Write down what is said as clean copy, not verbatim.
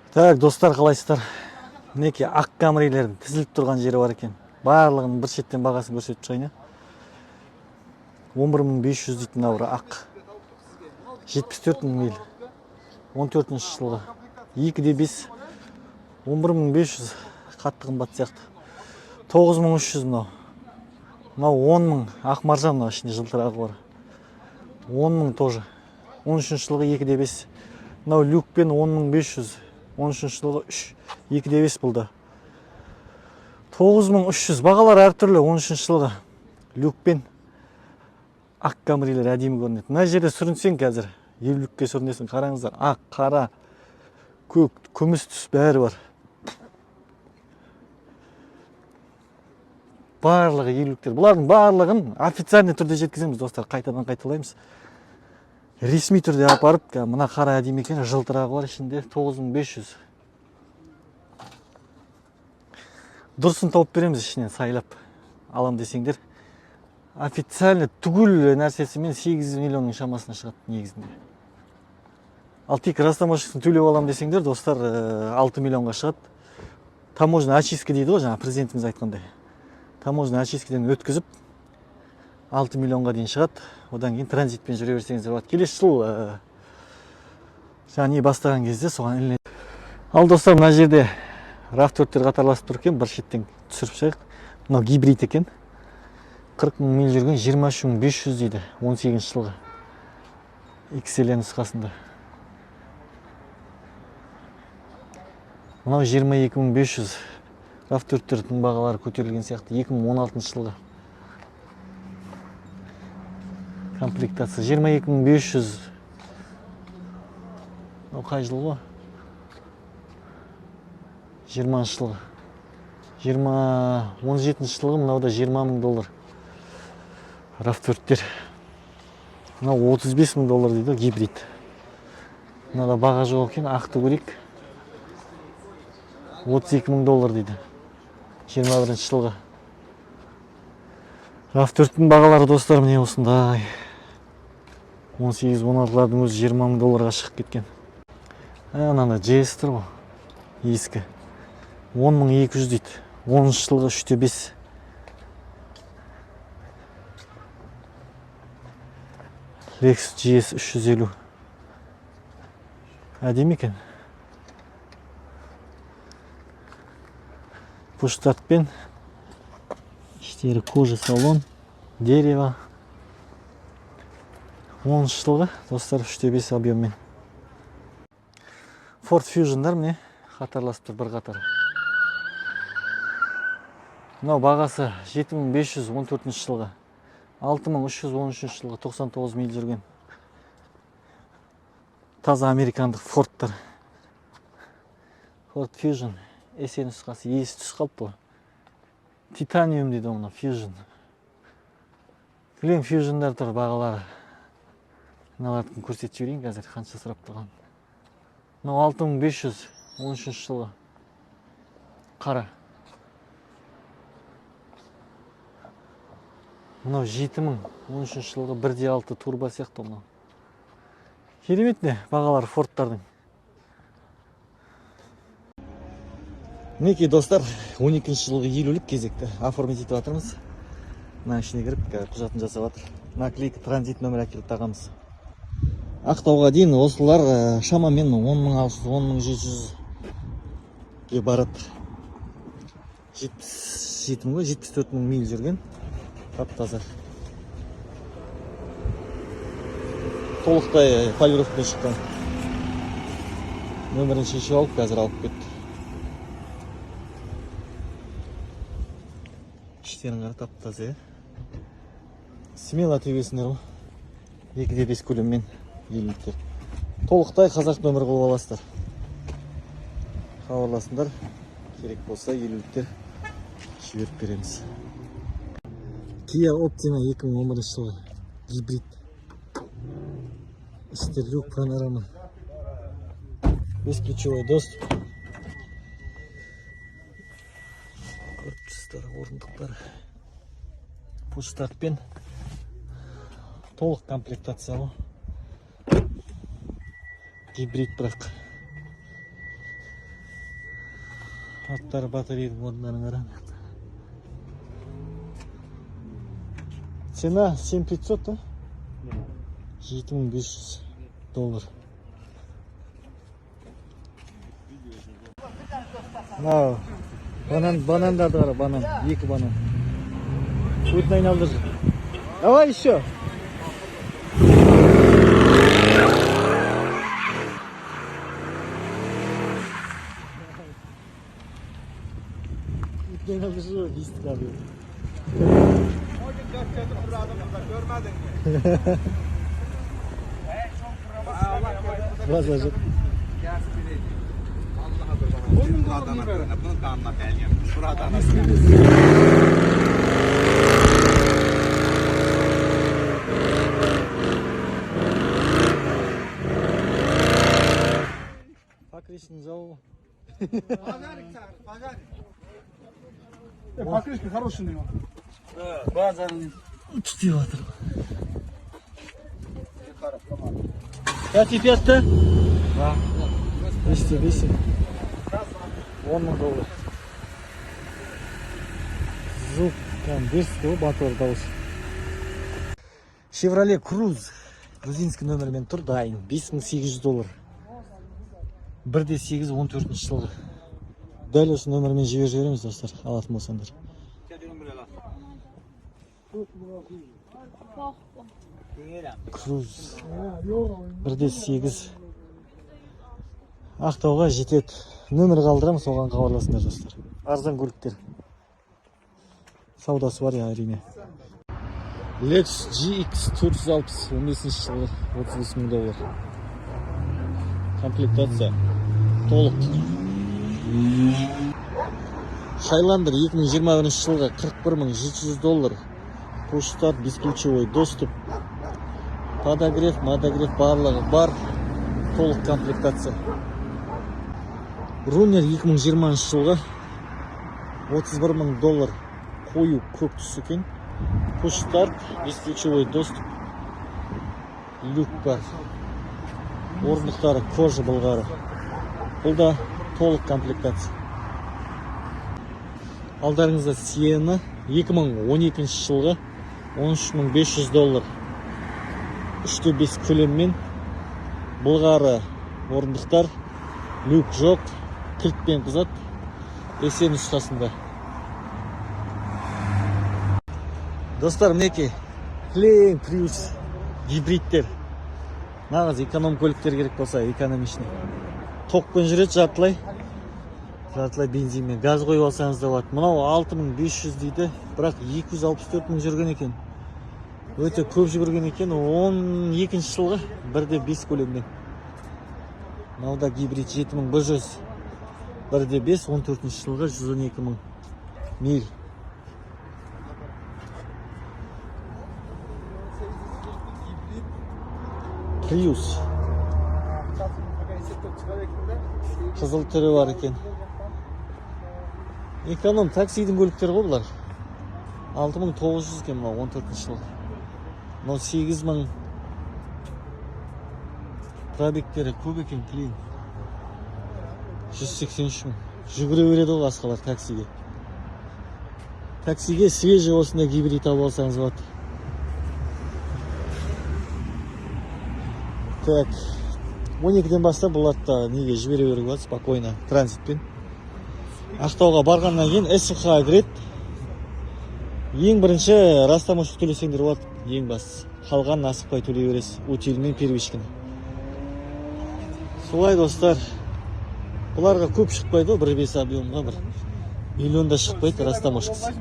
Так, достар, қалайсыздар? Мінекей ақ Камрилердің тізіліп тұрған жері бар екен. Барлығының бір шеттен бағасын көрсетіп шығайын. 11.500 дейтін ауыр ақ. 74.000 миль. 14-ші жылғы. 2,5. 11.500 қатты қымбат сияқты. 9.300 мынау. Мынау 10.000 ақ маржан, мынау ішінде жылтырағы бар. 10.000 тоже. 13-ші жылғы 2,5. Мынау люкпен 10.500. 13-ші жылғы 2,5 бұлда. 9.300. Бағалар әртүрлі. 13-ші жылғы люкпен ақ Камрилер әдемі көрінеді. Мына жерде сүрінсең қазір. Елулікке сүрінесің. Қараңыздар. Ақ, қара, көк, күміс түс бәрі бар. Барлығы елуліктер. Бұлардың барлығын официальный түрде жеткіземіз, достар. Қайтадан қайталаймыз. Ресми түрде апарып, мына қара әдемі екен, жылтырағы бар ішінде 9.500. Дұрысын тауып береміз ішінен сайлап алам десеңдер. Официальный түгіл нәрсесімен 8 миллионның шамасына шығады негізінде. Ал тек растамашысын төлеп алам десеңдер, достар, 6 миллионға шығады. Таможня очистка дейді ғой, жаңа президентіміз айтқандай. Таможня очисткіден өткізіп 6 миллионға дейін шығады. Одан кейін транзитпен жүре берсеңіздер болады. Келесі жыл жаңа бастаған кезде соған ілінеді. Ал достар, мына жерде RAV4-тер қатарласып тұр екен, бір шеттен түсіріп шығайық. Мынау гибрид екен. 40.000 миль жүрген 23.500 дейді, 18-ші жылғы. XL нұсқасында. Мынау 22.500. RAV4-тердің бағалары көтерілген сияқты 2016 жылғы. Комплектация 22.500. Мынау қай жыл ғой? 20 жылғы. 17 жылғы, мынау да $20.000. RAV4-тер. Мынау $35.000 дейді, гибрид. Мынау да баға жоқ екен, ақты көрейік. $32.000 дейді. 21-ші жылғы. RAV4-тің бағалары, достар, міне осындай. 18-16-лардың өзі $20.000-ға шығып кеткен. Ананда GS-тір ғой, ескі. 10.200 дейді. 10-ші жылғы 3,5. Lexus GS 350. Әдемі екен. Пуштартпен. Іштері кожа салон. Дерево. 10-ші жылғы, достар, 3,5 объеммен. Ford Fusion'дар міне қатарласып тұр бір қатар. Мынау бағасы 7.500 14-ші жылғы. 6.313 жылғы 99 миль жүрген. Таза американдық Ford'тар. Ford Fusion SE нұсқасы есі түс қалыпты. Титаниум дейді оны, Fusion. Білем, Fusion'дар тұр бағалары. Мыналардың көрсетіп жіберейін қазір қанша сұрап тұрған. Мынау 6.500 13-ші жылғы. Қара. Мынау 7.000 13-ші жылғы 1.6 турбо сияқты мынау. Керемет не бағалар Фордтардың. Мінекей, достар, 12-ші жылғы елулік кезекті оформить етіп жатырмыз. Мына ішіне кіріп құжатын жасап жатыр. Наклейка транзит нөмір әкеліп тағамыз. Ақтауға дейін осылар шамамен 10.600 10.700-ге барады. 74.000 миль жүрген. Тап-таза. Толықтай полировкадан шыққан. Нөмірін шешіп алып, қазір алып кетті. Іштерін қара тап-таза. Смело төбесіндер ғой. 2,5 көлеммен еліктер. Толықтай қазақ нөмір қылып аласыздар. Хабарласыңдар. Керек болса еліктер жіберіп береміз. Kia Optima 2011 жылғы гибрид. Люк, панорама. Бесключевой доступ. Корпустар, орындықтар. Пуштартпен толық комплектация ғой. Гибрид бірақ Аттары батарейдің орындарын қара. Цена 7500, да? 7500 доллар. Мынау банандарды қара, банан, 2 банан. Өтін айналдыр. Давай еще. Өтін айналдыр жоқ, листік алıyor. Biraz acı. Покрышный зал. Покрышка хорошая у него. Базарный. Tutuyordur. Kaç fiyatı? 200. 10 мың доллар. Звук там беско, мотор дауыс. Chevrolet Cruze грузинский номермен тұр, дайын. 5800 доллар. 1.8 14 жылғы. Дәл осы номермен жібереміз достар, алатын болсаңдар. Cruze 1.8 Ақтауға жетеді. Нөмір қалдырамыз, оған хабарласыңдар достар. Арзан көліктер. Саудасы бар я, әрине. Lexus GX 460 15 жылы 35 мың доллар. Комплектация толық. Шайландер 2021 жылға 41 700 доллар. Push-start, бесключевой доступ. Подогрев, модогрев барлығы бар. Толық комплектация. Runner 2020 жылға 31 мың доллар. Қою көк түсі екен. Push-start, бесключевой доступ. Люк бар. Орындықтары кожа былғары. Бұл да толық комплектация. Алдарыңызда Sienna 2012 жылға 13 500 доллар. 3/5 көлеммен былғары орындықтар, люк жоқ, кілтпен қызат, есен нұсқасында. Достар, мінекей Clean Prius гибридтер. Нағыз эконом көліктер керек болса, экономичный. Тоқпен жүреді жартылай бензинмен. Газ қойып алсаңыз да болады. Мынау 6500 дейді, бірақ 264 мың жүрген екен. Өте көп жүгірген екен. 12 жылғы 1/5 көлеммен. Мынау да гибрид 7100. 1/5 14 жылғы 112 мың миль. Prius. Қызыл түрі бар екен. Эконом таксидің көліктері ғой бұлар. 6900 екен мынау 14 жылғы. Мынау 8000 пробегтері көп екен, клин. 183 мың. Жүгіре береді ғой басқалар таксиге. Таксиге свежий осындай гибрид алып алсаңыз болады. Так, 12-ден бастап бұл атта неге жібере беруге болады, спокойно, транзитпен. Ақтауға барғаннан кейін СХ кіреді. Ең бірінші растамашық төлесеңдер болады, ең бас. Қалған асықпай төлей бересіз, утилмен первичкін. Солай достар, бұларға көп шықпайды, 1.5 объемға бір миллионда шықпайды растамашықсы.